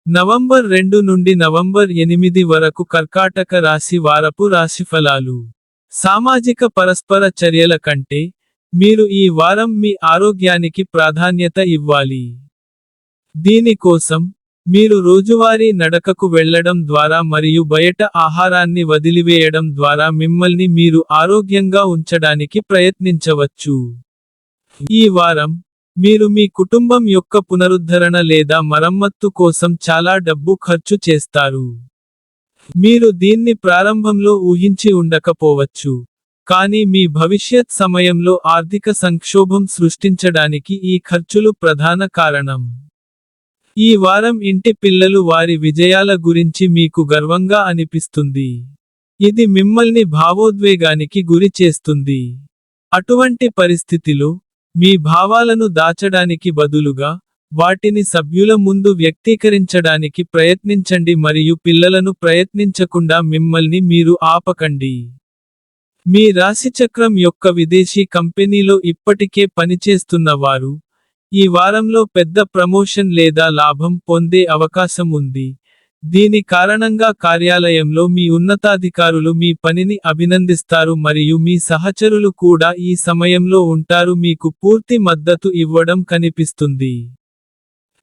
November 2 నుండి November 8 వరకు కర్కాటక రాశి వారపు రాశిఫలాలు. సామాజిక పరస్పర చర్యల కంటే, మీరు ఈ వారం మీ ఆరోగ్యానికి ప్రాధాన్యత ఇవ్వాలి. దీనికోసం, మీరు రోజువారీ నడకకు వెళ్లడం ద్వారా మరియు బయట ఆహారాన్ని వదిలివేయడం ద్వారా మిమ్మల్ని మీరు ఆరోగ్యంగా ఉంచడానికి ప్రయత్నించవచ్చు. ఈ వారం, మీరు మీ కుటుంబం యొక్క పునరుద్ధరణ లేదా మరమ్మత్తు కోసం చాలా డబ్బు ఖర్చు చేస్తారు. మీరు దీన్ని ప్రారంభంలో ఊహించి ఉండకపోవచ్చు, కానీ మీ భవిష్యత్ సమయంలో ఆర్థిక సంక్షోభం సృష్టించడానికి ఈ ఖర్చులు ప్రధాన కారణం. ఈ వారం ఇంటి పిల్లలు వారి విజయాల గురించి మీకు గర్వంగా అనిపిస్తుంది. ఇది మిమ్మల్ని భావోద్వేగానికి గురి చేస్తుంది. అటువంటి పరిస్థితిలో, మీ భావాలను దాచడానికి బదులుగా, వాటిని సభ్యుల ముందు వ్యక్తీకరించడానికి ప్రయత్నించండి మరియు పిల్లలను ప్రయత్నించకుండా మిమ్మల్ని మీరు ఆపకండి. మీ రాశిచక్రం యొక్క విదేశీ కంపెనీలో ఇప్పటికే పనిచేస్తున్న వారు, ఈ వారంలో పెద్ద ప్రమోషన్ లేదా లాభం పొందే అవకాశం ఉంది. దీని కారణంగా కార్యాలయంలో మీ ఉన్నతాధికారులు మీ పనిని అభినందిస్తారు మరియు మీ సహచరులు కూడా ఈ సమయంలో ఉంటారు మీకు పూర్తి మద్దతు ఇవ్వడం కనిపిస్తుంది.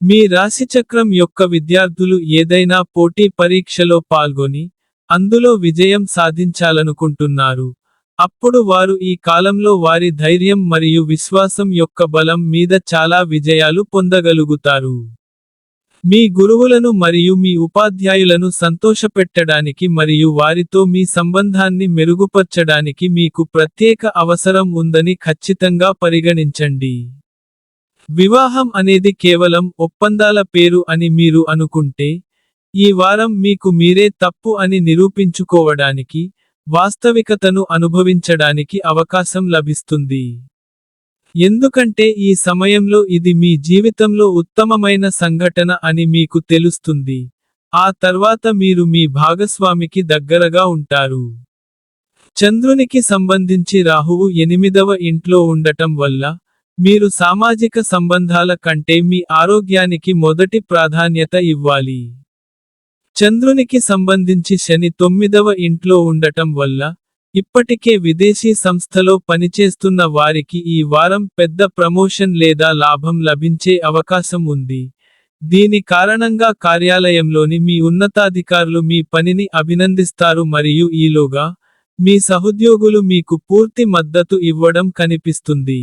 మీ రాశిచక్రం యొక్క విద్యార్థులు ఏదైనా పోటీ పరీక్షలో పాల్గొని, అందులో విజయం సాధించాలనుకుంటున్నారు. అప్పుడు వారు ఈ కాలంలో వారి ధైర్యం మరియు విశ్వాసం యొక్క బలం మీద చాలా విజయాలు పొందగలుగుతారు. మీ గురువులను మరియు మీ ఉపాధ్యాయులను సంతోషపెట్టడానికి మరియు వారితో మీ సంబంధాన్ని మెరుగుపర్చడానికి మీకు ప్రత్యేక అవసరం ఉందని ఖచ్చితంగా పరిగణించండి. వివాహం అనేది కేవలం ఒప్పందాల పేరు అని మీరు అనుకుంటే, ఈ వారం మీకు మీరే తప్పు అని నిరూపించుకోవడానికి, వాస్తవికతను అనుభవించడానికి అవకాశం లభిస్తుంది. ఎందుకంటే ఈ సమయంలో ఇది మీ జీవితంలో ఉత్తమమైన సంఘటన అని మీకు తెలుస్తుంది. ఆ తర్వాత మీరు మీ భాగస్వామికి దగ్గరగా ఉంటారు. చంద్రునికి సంబంధించి రాహువు 8వ ఇంట్లో ఉండటం వల్ల, మీరు సామాజిక సంబంధాల కంటే మీ ఆరోగ్యానికి మొదటి ప్రాధాన్యత ఇవ్వాలి. చంద్రునికి సంబంధించి శని 9వ ఇంట్లో ఉండటం వల్ల, ఇప్పటికే విదేశీ సంస్థలో పనిచేస్తున్న వారికి ఈ వారం పెద్ద ప్రమోషన్ లేదా లాభం లభించే అవకాశం ఉంది. దీని కారణంగా కార్యాలయంలోని మీ ఉన్నతాధికారులు మీ పనిని అభినందిస్తారు మరియు ఈలోగా, మీ సహోద్యోగులు మీకు పూర్తి మద్దతు ఇవ్వడం కనిపిస్తుంది.